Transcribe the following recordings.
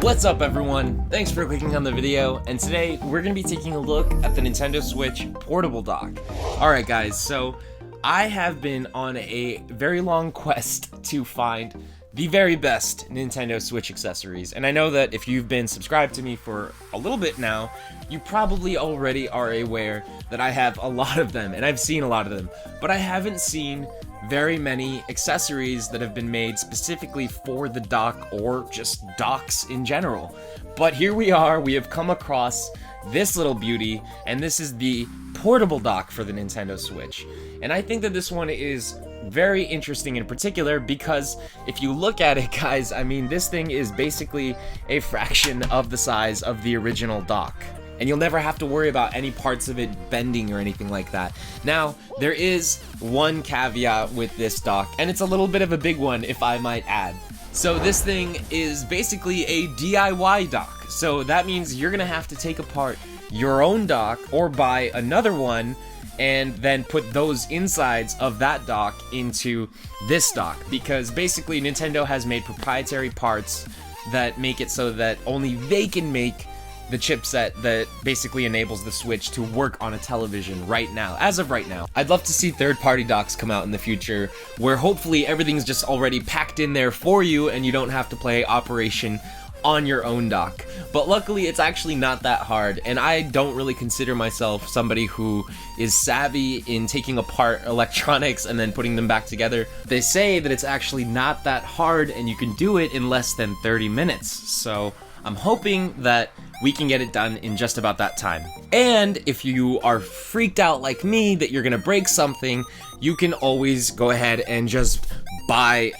What's up everyone? Thanks for clicking on the video, and today we're going to be taking a look at the Nintendo Switch portable dock. Alright guys, so I have been on a very long quest to find the very best Nintendo Switch accessories, and I know that if you've been subscribed to me for a little bit now, you probably already are aware that I have a lot of them, and I've seen a lot of them, but I haven't seen very many accessories that have been made specifically for the dock or just docks in general. But here we are, we have come across this little beauty, and this is the portable dock for the Nintendo Switch. And I think that this one is very interesting in particular because if you look at it, guys, I mean, this thing is basically a fraction of the size of the original dock. And you'll never have to worry about any parts of it bending or anything like that. Now, there is one caveat with this dock, and it's a little bit of a big one, if I might add. So this thing is basically a DIY dock. So that means you're gonna have to take apart your own dock or buy another one and then put those insides of that dock into this dock, because basically Nintendo has made proprietary parts that make it so that only they can make the chipset that basically enables the Switch to work on a television right now, as of right now. I'd love to see third-party docks come out in the future, where hopefully everything's just already packed in there for you and you don't have to play Operation on your own dock. But luckily, it's actually not that hard, and I don't really consider myself somebody who is savvy in taking apart electronics and then putting them back together. They say that it's actually not that hard and you can do it in less than 30 minutes, so I'm hoping that we can get it done in just about that time. And if you are freaked out like me that you're gonna break something, you can always go ahead and just buy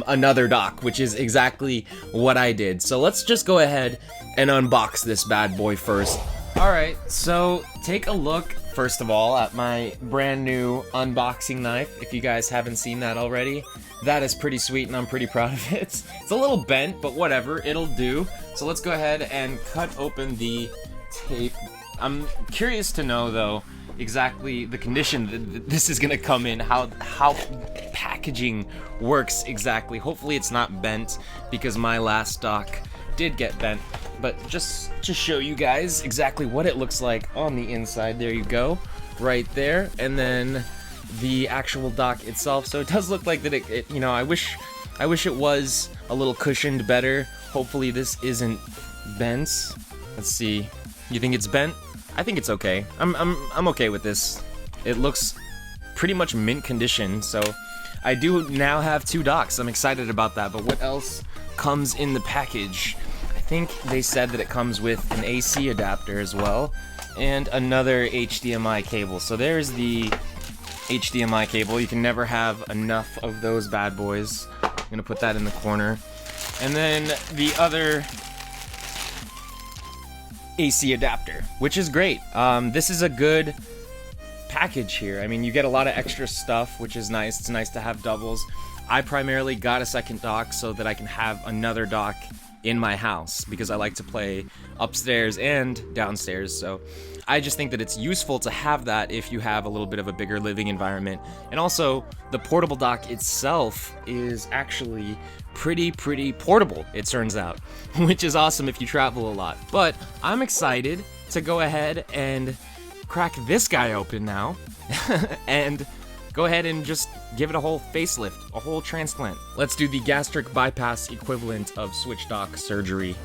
another dock, which is exactly what I did. So let's just go ahead and unbox this bad boy first. Alright, so take a look, first of all, at my brand new unboxing knife, if you guys haven't seen that already. That is pretty sweet and I'm pretty proud of it. It's a little bent, but whatever, it'll do. So let's go ahead and cut open the tape. I'm curious to know, though, exactly the condition that this is gonna come in, how packaging works exactly. Hopefully it's not bent, because my last dock did get bent. But just to show you guys exactly what it looks like on the inside, there you go, right there, and then the actual dock itself. So it does look like that it you know, I wish it was a little cushioned better. Hopefully this isn't bent. Let's see. You think it's bent? I think it's okay. I'm okay with this. It looks pretty much mint condition, so I do now have two docks. I'm excited about that, but what else comes in the package? I think they said that it comes with an AC adapter as well, and another HDMI cable. So there's the HDMI cable. You can never have enough of those bad boys. I'm gonna put that in the corner. And then the other AC adapter, which is great. This is a good package here. I mean, you get a lot of extra stuff, which is nice. It's nice to have doubles. I primarily got a second dock so that I can have another dock in my house, because I like to play upstairs and downstairs, so I just think that it's useful to have that if you have a little bit of a bigger living environment. And also, the portable dock itself is actually pretty portable, it turns out, which is awesome if you travel a lot. But I'm excited to go ahead and crack this guy open now and go ahead and just give it a whole facelift, a whole transplant. Let's do the gastric bypass equivalent of Switch dock surgery.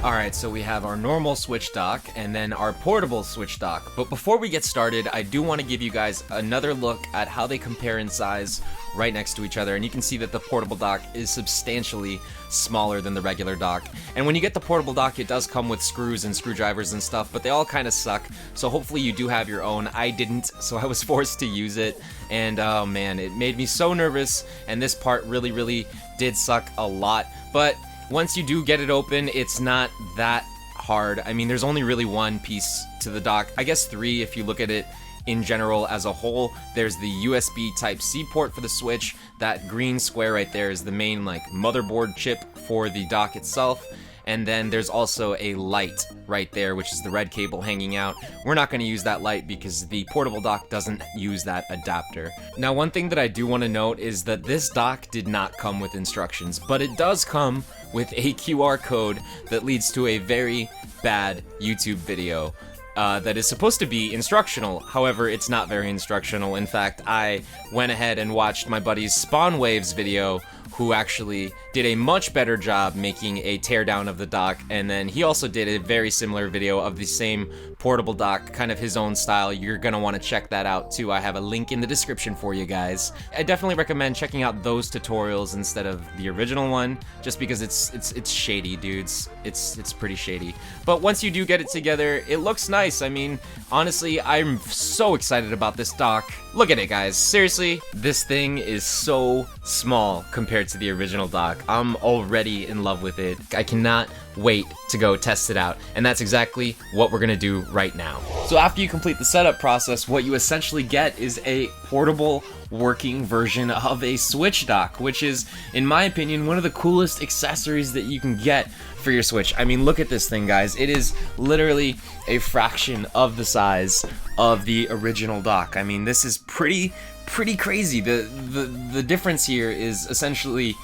Alright, so we have our normal Switch dock and then our portable Switch dock. But before we get started, I do want to give you guys another look at how they compare in size right next to each other. And you can see that the portable dock is substantially smaller than the regular dock. And when you get the portable dock, it does come with screws and screwdrivers and stuff, but they all kind of suck. So hopefully you do have your own. I didn't, so I was forced to use it. And oh man, it made me so nervous, and this part really did suck a lot. But once you do get it open, it's not that hard. I mean, there's only really one piece to the dock. I guess three if you look at it in general as a whole. There's the USB Type-C port for the Switch. That green square right there is the main like motherboard chip for the dock itself. And then there's also a light right there, which is the red cable hanging out. We're not going to use that light because the portable dock doesn't use that adapter. Now, one thing that I do want to note is that this dock did not come with instructions, but it does come with a QR code that leads to a very bad YouTube video that is supposed to be instructional. However, it's not very instructional. In fact, I went ahead and watched my buddy's Spawn Waves video, who actually did a much better job making a teardown of the dock, and then he also did a very similar video of the same portable dock, kind of his own style. You're gonna want to check that out too. I have a link in the description for you guys. I definitely recommend checking out those tutorials instead of the original one, just because it's shady, dudes. It's pretty shady. But once you do get it together, it looks nice. I mean, honestly, I'm so excited about this dock. Look at it, guys. Seriously, this thing is so small compared to the original dock. I'm already in love with it. I cannot wait to go test it out, and that's exactly what we're gonna do right now. So after you complete the setup process, what you essentially get is a portable working version of a Switch dock, which is, in my opinion, one of the coolest accessories that you can get for your Switch. I mean, look at this thing, guys. It is literally a fraction of the size of the original dock. I mean, this is pretty crazy. The difference here is essentially,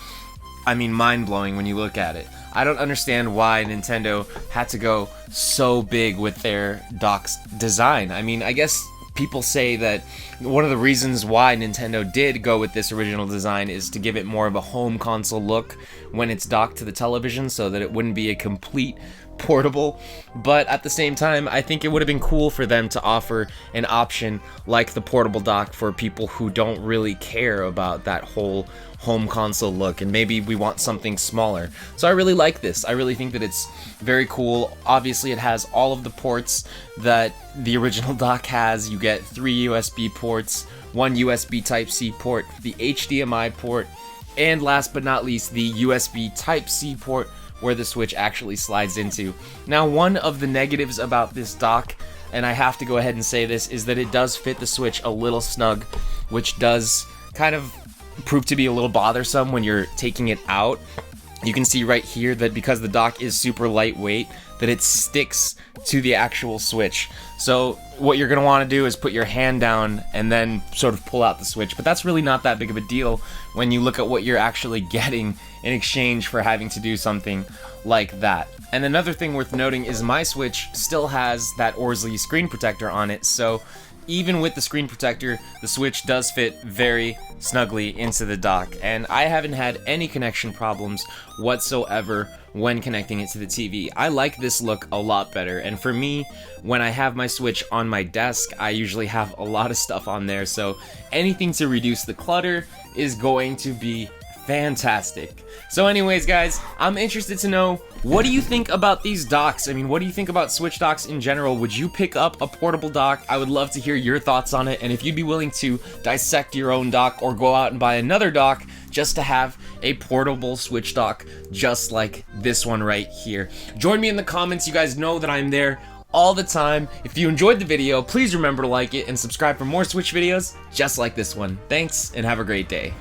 I mean, mind-blowing when you look at it. I don't understand why Nintendo had to go so big with their dock's design. I mean, I guess people say that one of the reasons why Nintendo did go with this original design is to give it more of a home console look when it's docked to the television, so that it wouldn't be a complete portable. But at the same time, I think it would have been cool for them to offer an option like the portable dock for people who don't really care about that whole home console look, and maybe we want something smaller. So I really like this. I really think that it's very cool. Obviously, it has all of the ports that the original dock has. You get 3 USB ports, 1 USB Type-C port, the HDMI port, and last but not least, the USB Type-C port where the Switch actually slides into. Now, one of the negatives about this dock, and I have to go ahead and say this, is that it does fit the Switch a little snug, which does kind of prove to be a little bothersome when you're taking it out. You can see right here that because the dock is super lightweight, that it sticks to the actual Switch. So what you're going to want to do is put your hand down and then sort of pull out the Switch. But that's really not that big of a deal when you look at what you're actually getting in exchange for having to do something like that. And another thing worth noting is my Switch still has that Orsley screen protector on it, so even with the screen protector, the Switch does fit very snugly into the dock, and I haven't had any connection problems whatsoever when connecting it to the TV. I like this look a lot better, and for me, when I have my Switch on my desk, I usually have a lot of stuff on there, so anything to reduce the clutter is going to be fantastic. So anyways, guys, I'm interested to know, what do you think about these docks? I mean, what do you think about Switch docks in general? Would you pick up a portable dock? I would love to hear your thoughts on it, and if you'd be willing to dissect your own dock or go out and buy another dock just to have a portable Switch dock just like this one right here. Join me in the comments. You guys know that I'm there all the time. If you enjoyed the video, please remember to like it and subscribe for more Switch videos just like this one. Thanks, and have a great day.